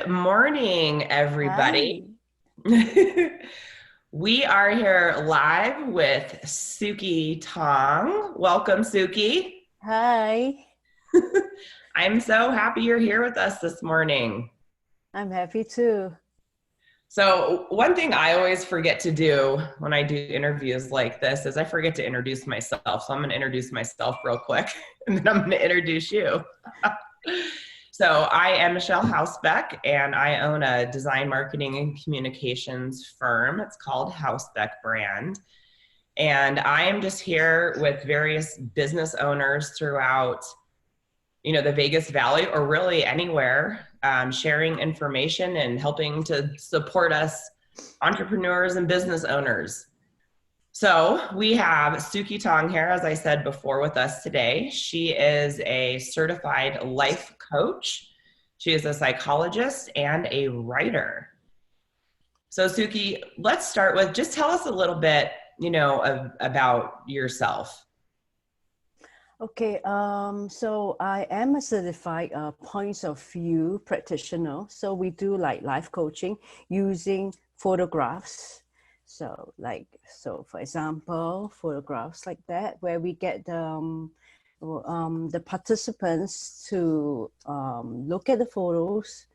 Morning, everybody. Hi. We are here live with Suki Tong. Welcome, Suki. Hi. I'm so happy you're here with us this morning. I'm happy too. So, one thing I always forget to do when I do interviews like this is I forget to introduce myself. So, I'm going to introduce myself real quick and then I'm going to introduce you. So I am Michelle Hausbeck, and I own a design, marketing, and communications firm. It's called Hausbeck Brand. And I am just here with various business owners throughout, the Vegas Valley or really anywhere, sharing information and helping to support us entrepreneurs and business owners. So we have Suki Tong here, as I said before, with us today. She is a certified life coach. She is a psychologist and a writer. So Suki, let's start with just tell us a little bit, about yourself. Okay, so I am a certified points of view practitioner. So we do like life coaching using photographs. So for example, photographs like that, where we get the participants to look at the photos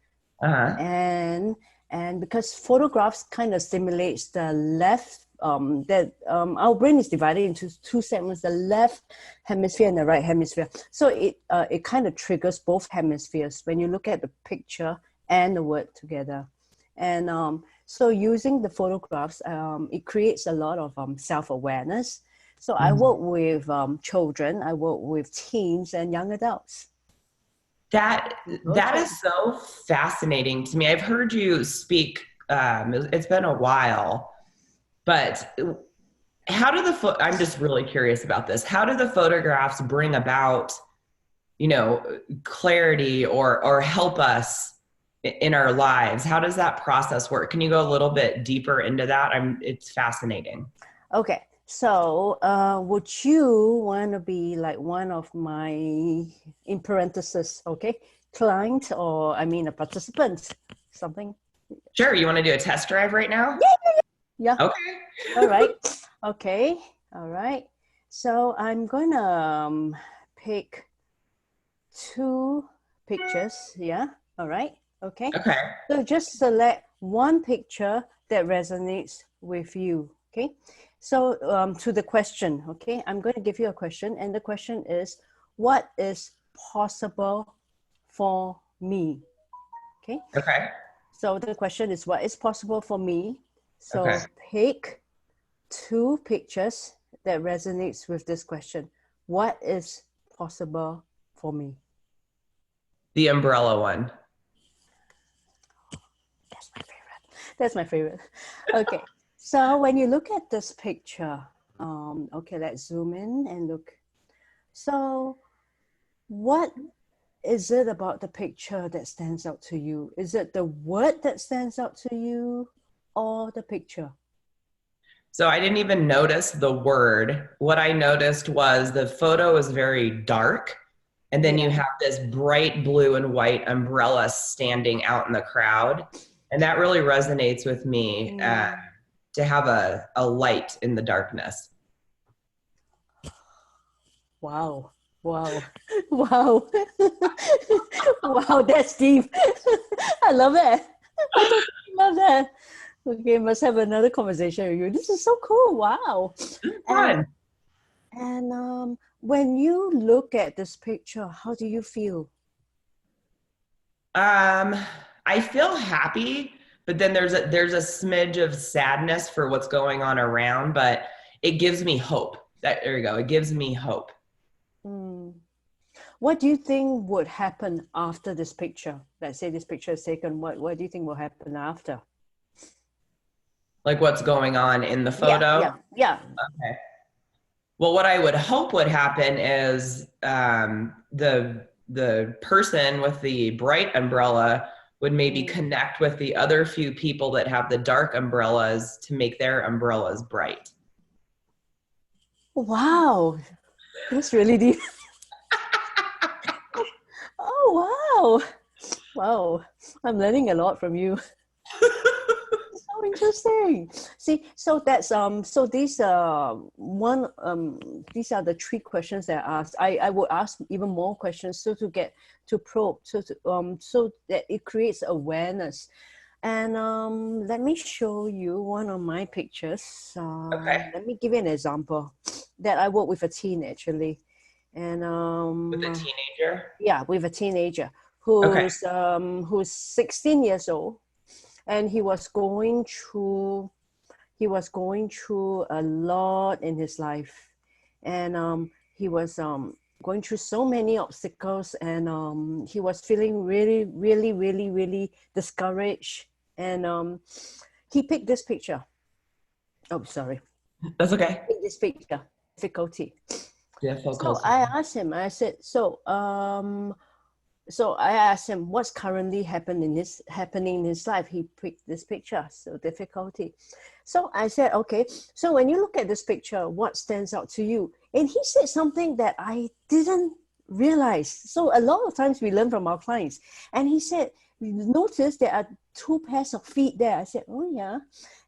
Uh-huh. and because photographs kind of stimulates the left our brain is divided into two segments, the left hemisphere and the right hemisphere, so it kind of triggers both hemispheres when you look at the picture and the word together. And so using the photographs, it creates a lot of self-awareness. So I Mhm. work with children, I work with teens and young adults. That that Okay. is so fascinating to me. I've heard you speak. It's been a while, but how do I'm just really curious about this. How do the photographs bring about, clarity or help us in our lives? How does that process work? Can you go a little bit deeper into that? It's fascinating. Okay, so would you want to be like one of my, in parentheses, okay, client, or I mean a participant, something? Sure. You want to do a test drive right now? Yeah, yeah. Okay. All right. Okay. All right. So I'm gonna pick two pictures. Yeah. All right. Okay. Okay. So just select one picture that resonates with you. Okay. So to the question, okay, I'm going to give you a question, and the question is, what is possible for me? Okay. Okay. So the question is, what is possible for me? Okay. So pick two pictures that resonates with this question. What is possible for me? The umbrella one. That's my favorite. That's my favorite. Okay. So when you look at this picture, okay, let's zoom in and look. So what is it about the picture that stands out to you? Is it the word that stands out to you or the picture? So I didn't even notice the word. What I noticed was the photo is very dark. And then you Yeah. have this bright blue and white umbrella standing out in the crowd. And that really resonates with me, Mm, to have a light in the darkness. wow. Wow. Wow. Wow, that's deep. I love it. I totally love that. Okay, must have another conversation with you. This is so cool. Wow. And Fun. when you look at this picture, how do you feel? Um, I feel happy, but then there's a smidge of sadness for what's going on around, but it gives me hope. There you go. It gives me hope. Mm. What do you think would happen after this picture? Let's say this picture is taken. What do you think will happen after? Like what's going on in the Yeah, photo. yeah, yeah. Okay. Well, what I would hope would happen is the person with the bright umbrella would maybe Mm. connect with the other few people that have the dark umbrellas to make their umbrellas bright. Wow, that's really deep. Oh, wow. Wow. I'm learning a lot from you. So interesting. See, so that's so these these are the three questions that I asked. I would ask even more questions so to get to probe, so that it creates awareness. And let me show you one of my pictures. Okay. Let me give you an example that I work with a teen actually. And With a teenager? yeah, with a teenager Okay. who's 16 years old, and he was going through a lot in his life, and he was going through so many obstacles, and he was feeling really really really really discouraged, and he picked this picture. Oh, sorry. That's okay. Picked this picture, difficulty. So Difficulty. I asked him, I said, so I asked him what's currently happening in his life. He picked this picture, so difficulty. So I said, okay, so when you look at this picture, what stands out to you? And he said something that I didn't realize. So a lot of times we learn from our clients. And he said, notice there are two pairs of feet there. I said, oh yeah.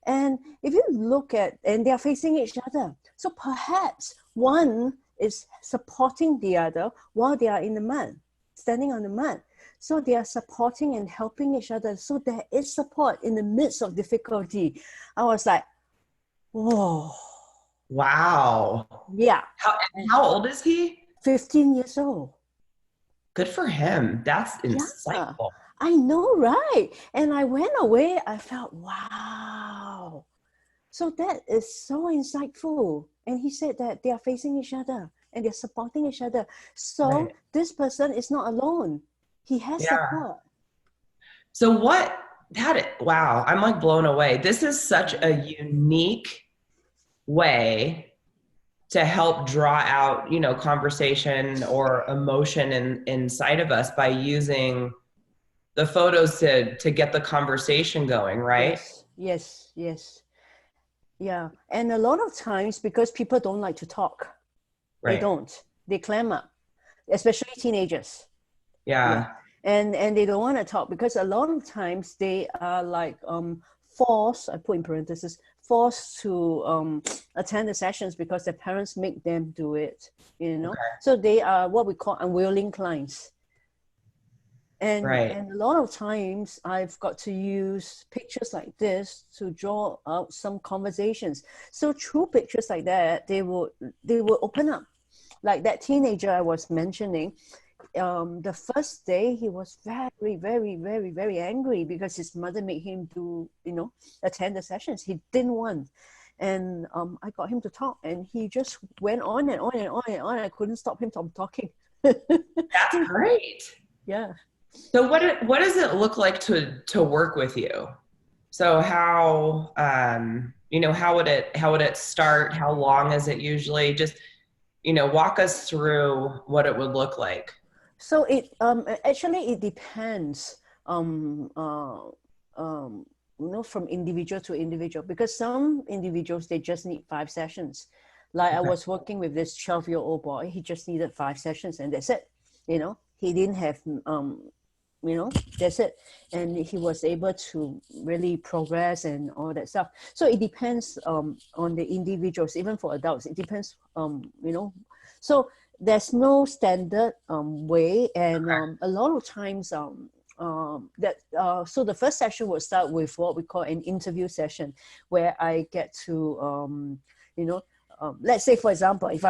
And if you look at, and they are facing each other. So perhaps one is supporting the other while they are in the mud, standing on the mud. So they are supporting and helping each other. So there is support in the midst of difficulty. I was like, whoa. Wow. Yeah. How old is he? 15 years old. Good for him. That's Yeah. insightful. I know, right? And I went away, I felt, wow. So that is so insightful. And he said that they are facing each other and they're supporting each other. So Right. this person is not alone. He has Yeah. support. So wow, I'm like blown away. This is such a unique way to help draw out, conversation or emotion inside of us by using the photos to get the conversation going, right? Yes. Yeah. And a lot of times, because people don't like to talk, they Right. don't. They clam up, especially teenagers. Yeah. Yeah. And they don't want to talk because a lot of times they are like forced, I put in parentheses, forced to attend the sessions because their parents make them do it, Okay. So they are what we call unwilling clients. And Right. a lot of times I've got to use pictures like this to draw out some conversations. So through pictures like that, they will open up. Like that teenager I was mentioning, the first day he was very, very, very, very angry because his mother made him do, attend the sessions. He didn't want. And I got him to talk, and he just went on and on and on and on. I couldn't stop him from talking. That's great. Yeah. So what does it look like to work with you? So how how would it start? How long is it usually? Just walk us through what it would look like. So it actually it depends from individual to individual, because some individuals they just need 5 sessions. Like I was working with this 12-year-old boy, he just needed 5 sessions and that's it. He didn't have that's it. And he was able to really progress and all that stuff. So it depends on the individuals. Even for adults, it depends. So there's no standard way, and a lot of times so the first session will start with what we call an interview session, where I get to let's say, for example, if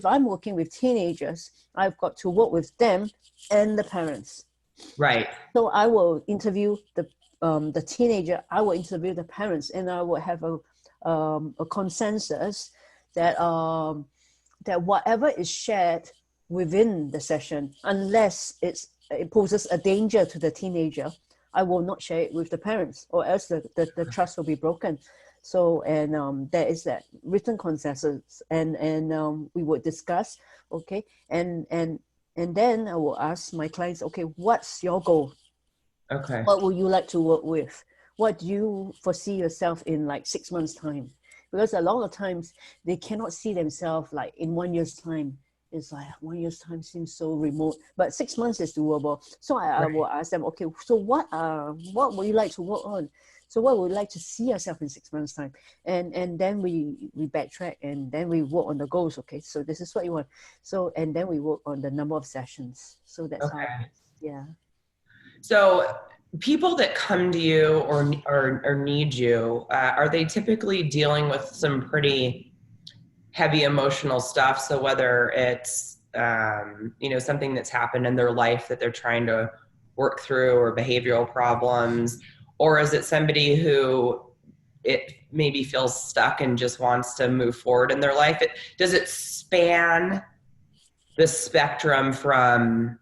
I'm working with teenagers, I've got to work with them and the parents. Right. So I will interview the teenager, I will interview the parents, and I will have a consensus that that whatever is shared within the session, unless it poses a danger to the teenager, I will not share it with the parents, or else the trust will be broken. So, and there is that written consensus, and we would discuss, okay, and then I will ask my clients, okay, what's your goal? Okay. What would you like to work with? What do you foresee yourself in like 6 months' time? Because a lot of times they cannot see themselves like in 1 year's time. it's like 1 year's time seems so remote, but 6 months is doable. So I will ask them, okay, so what would you like to work on? So what would you like to see yourself in 6 months time? And then we backtrack, and then we work on the goals. Okay, so this is what you want. So, and then we work on the number of sessions. So that's how, yeah. So people that come to you or need you, are they typically dealing with some pretty heavy emotional stuff? So whether it's, something that's happened in their life that they're trying to work through, or behavioral problems, or is it somebody who it maybe feels stuck and just wants to move forward in their life? Does it span the spectrum from,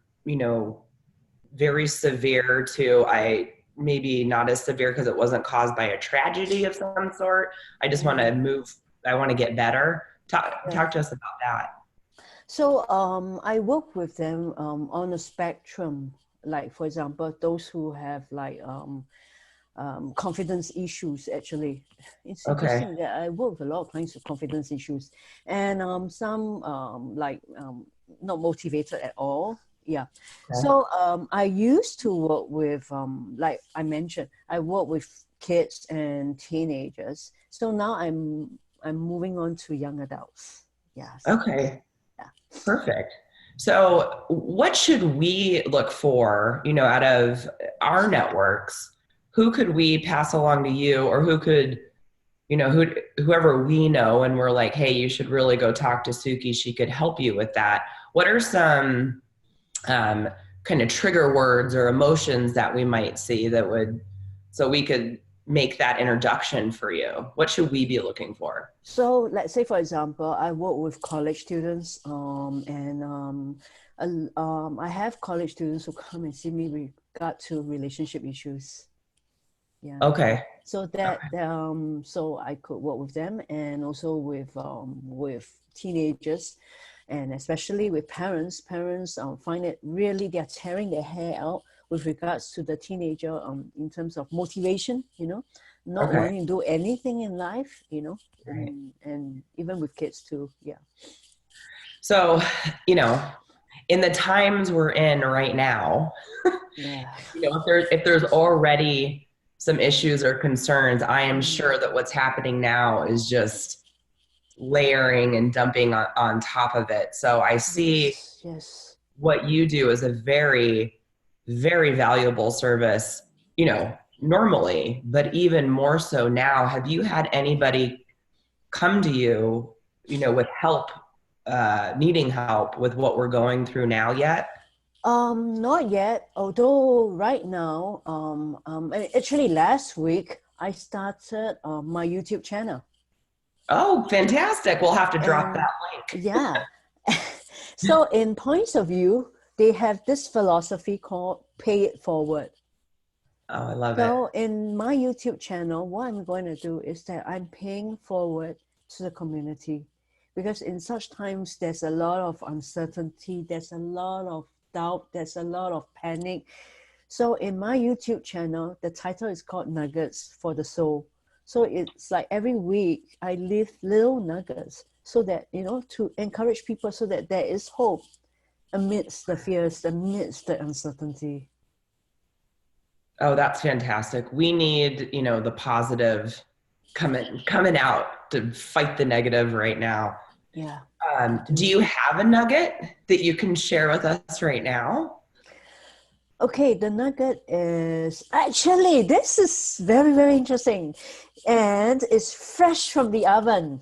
very severe to maybe not as severe because it wasn't caused by a tragedy of some sort? I just want to move. I want to get better. Talk to us about that. So I work with them on a spectrum. Like, for example, those who have like confidence issues. Actually, it's interesting that I work with a lot of clients with confidence issues, and some not motivated at all. Yeah. Okay. So I used to work with like I mentioned, I work with kids and teenagers. So now I'm moving on to young adults. Yes. Okay. Yeah. Perfect. So what should we look for, out of our networks? Who could we pass along to you, or who could, whoever we know and we're like, hey, you should really go talk to Suki. She could help you with that. What are some kind of trigger words or emotions that we might see so we could make that introduction for you? What should we be looking for? So let's say, for example, I work with college students, I have college students who come and see me with regard to relationship issues. Yeah. Okay. So that so I could work with them, and also with teenagers, and especially with parents. Parents find it really, they're tearing their hair out with regards to the teenager in terms of motivation, not wanting to do anything in life, right. and even with kids too. Yeah. So, in the times we're in right now, yeah. If there's already some issues or concerns, I am sure that what's happening now is just layering and dumping on top of it. So I see what you do as a very, very valuable service, normally, but even more so now. Have you had anybody come to you, with help, needing help with what we're going through now yet? Not yet, although right now, actually last week, I started my YouTube channel. Oh, fantastic. We'll have to drop that link. Yeah. So in Points of View, they have this philosophy called pay it forward. Oh, I love it. So in my YouTube channel, what I'm going to do is that I'm paying forward to the community, because in such times, there's a lot of uncertainty, there's a lot of doubt, there's a lot of panic. So in my YouTube channel, the title is called Nuggets for the Soul. So it's like every week I leave little nuggets so that, to encourage people, so that there is hope amidst the fears, amidst the uncertainty. Oh, that's fantastic. We need, the positive coming out to fight the negative right now. Yeah. Do you have a nugget that you can share with us right now? Okay, the nugget is actually, this is very, very interesting, and it's fresh from the oven.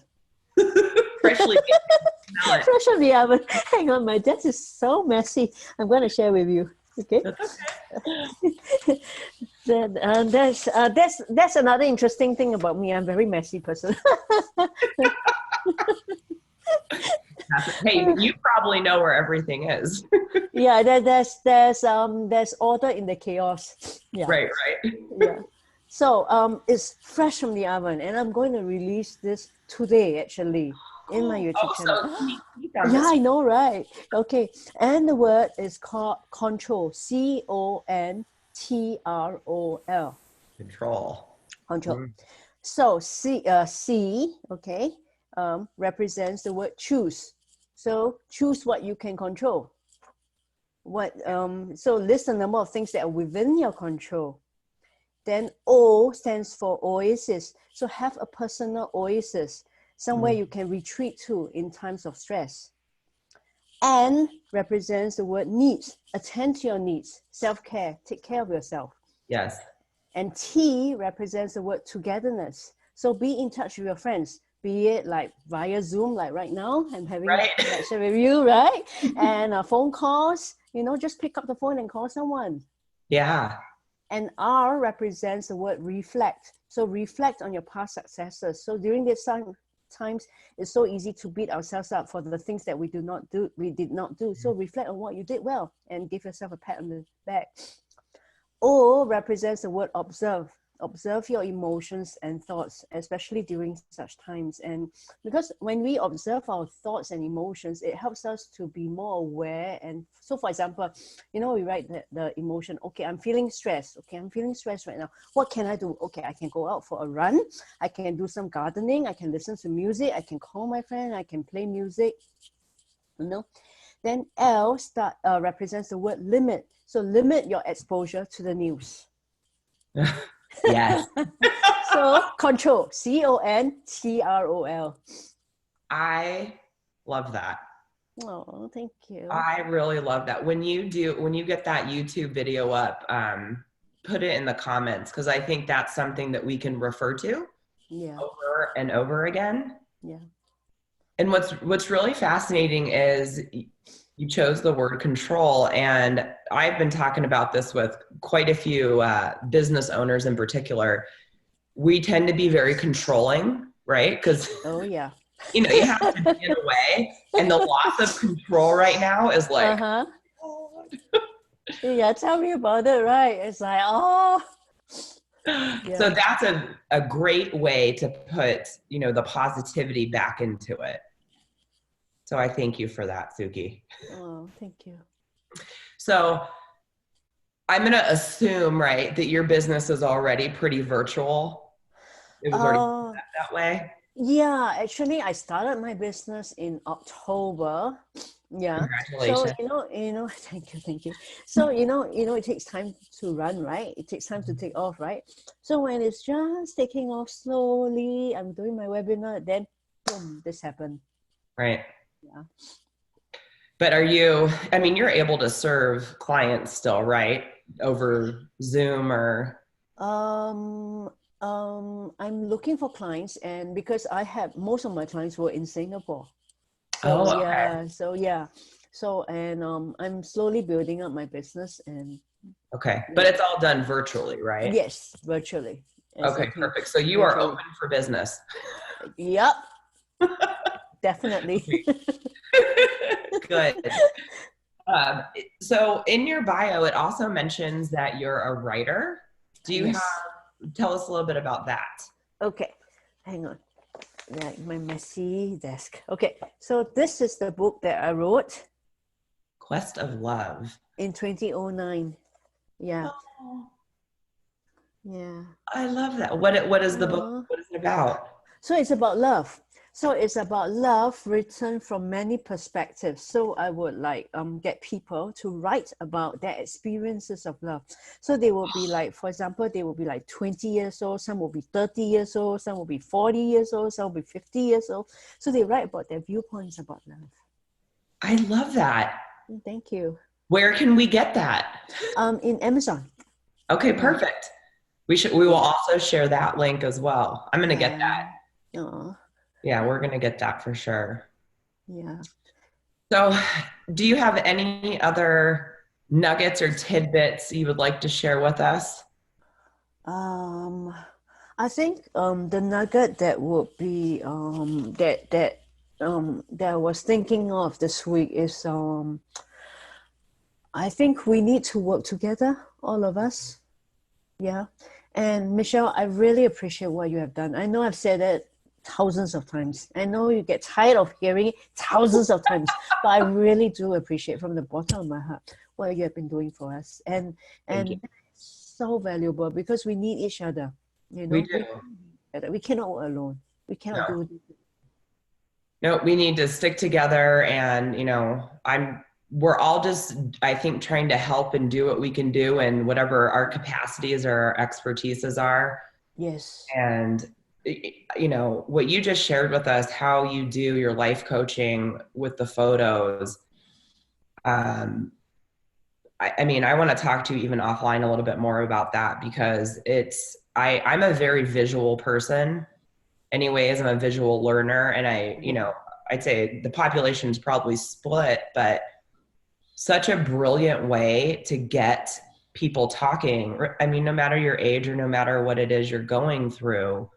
Fresh from the oven. Hang on, my desk is so messy. I'm going to share with you. Okay. That's another interesting thing about me. I'm a very messy person. Hey, you probably know where everything is. Yeah, there's order in the chaos. Yeah. Right. Yeah. So it's fresh from the oven, and I'm going to release this today, actually, in my YouTube channel. Yeah, I know, right? Okay, and the word is called control. CONTROL. Control. So C, okay, represents the word choose. So choose what you can control. So list the number of things that are within your control. Then O stands for oasis. So have a personal oasis, somewhere you can retreat to in times of stress. N represents the word needs. Attend to your needs, self-care, take care of yourself. Yes. And T represents the word togetherness. So be in touch with your friends, be it like via Zoom, like right now, I'm having a connection with you, right? And phone calls, just pick up the phone and call someone. Yeah. And R represents the word reflect. So reflect on your past successes. So during this times, it's so easy to beat ourselves up for the things that we did not do. So reflect on what you did well and give yourself a pat on the back. O represents the word observe. Observe your emotions and thoughts, especially during such times. And because when we observe our thoughts and emotions, it helps us to be more aware. And so, for example, we write the emotion, okay, I'm feeling stressed. Okay, I'm feeling stressed right now. What can I do? Okay, I can go out for a run. I can do some gardening. I can listen to music. I can call my friend. I can play music. Then L represents the word limit. So limit your exposure to the news. Yes. So control, CONTROL. I love that. Oh, thank you. I really love that. When you get that YouTube video up, put it in the comments, because I think that's something that we can refer to over and over again. Yeah. And what's really fascinating is you chose the word control, and I've been talking about this with quite a few business owners in particular. We tend to be very controlling, right? Because you have to be in a way, and the loss of control right now is like, yeah, tell me about it, right? It's like, So that's a great way to put, the positivity back into it. So I thank you for that, Suki. Oh, thank you. So I'm going to assume, right, that your business is already pretty virtual. It was already that way. Yeah, actually, I started my business in October. Yeah. Congratulations. So, thank you. So, it takes time to run, right? It takes time to take off, right? So when it's just taking off slowly, I'm doing my webinar, then boom, this happened. Right. Yeah. But you're able to serve clients still, right? Over Zoom or? I'm looking for clients, and because most of my clients were in Singapore. So, I'm slowly building up my business and. Okay, but it's all done virtually, right? Yes, virtually. Okay, perfect. So you are open for business. Yep. Definitely. Good. So in your bio, it also mentions that you're a writer. Tell us a little bit about that. Okay, hang on. My messy desk. Okay, so this is the book that I wrote. Quest of Love. In 2009. Yeah. Oh. Yeah. I love that. What is the book? What is it about? So it's about love. So it's about love written from many perspectives. So I would get people to write about their experiences of love. So they will be like, for example, they will be like 20 years old, some will be 30 years old, some will be 40 years old, some will be 50 years old. So they write about their viewpoints about love. I love that. Thank you. Where can we get that? In Amazon. Okay, perfect. We will also share that link as well. I'm going to get that. Yeah, we're going to get that for sure. Yeah. So do you have any other nuggets or tidbits you would like to share with us? I think the nugget that would be that I was thinking of this week is I think we need to work together, all of us. Yeah. And Michelle, I really appreciate what you have done. I know I've said it thousands of times. I know you get tired of hearing it thousands of times, but I really do appreciate from the bottom of my heart what you have been doing for us. And so valuable because we need each other. We do. We cannot work alone. We cannot do it. No, we need to stick together, and we're all just, I think, trying to help and do what we can do and whatever our capacities or our expertises are. Yes. And what you just shared with us, how you do your life coaching with the photos. I mean, I want to talk to you even offline a little bit more about that, because I'm a very visual person anyways. I'm a visual learner, and I'd say the population is probably split, but such a brilliant way to get people talking. I mean, no matter your age or no matter what it is you're going through.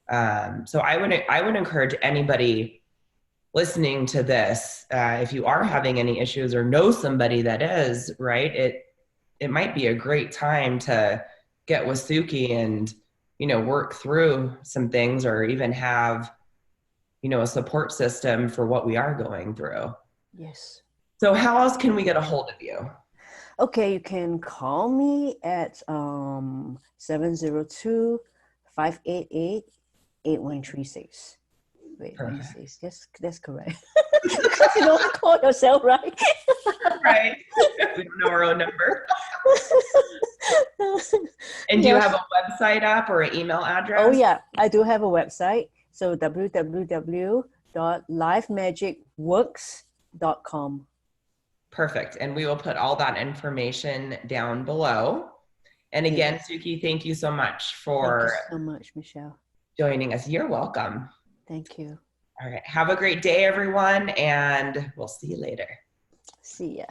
So I would encourage anybody listening to this, if you are having any issues or know somebody that is, right, it might be a great time to get with Suki and work through some things, or even have a support system for what we are going through. Yes. So how else can we get a hold of you? Okay, you can call me at 702-588-8136. Wait, let me Perfect. see. Yes, that's correct. Because you don't call yourself, right? Right. We don't know our own number. And do you have Yes. a website up or an email Oh, address? yeah, I do have a website. So www.lifemagicworks.com. Perfect. And we will put all that information down below. And again, Yes. Suki, thank you so much Thank you for so much, Michelle. joining us. You're welcome. Thank you. All right. Have a great day, everyone, and we'll see you later. See ya.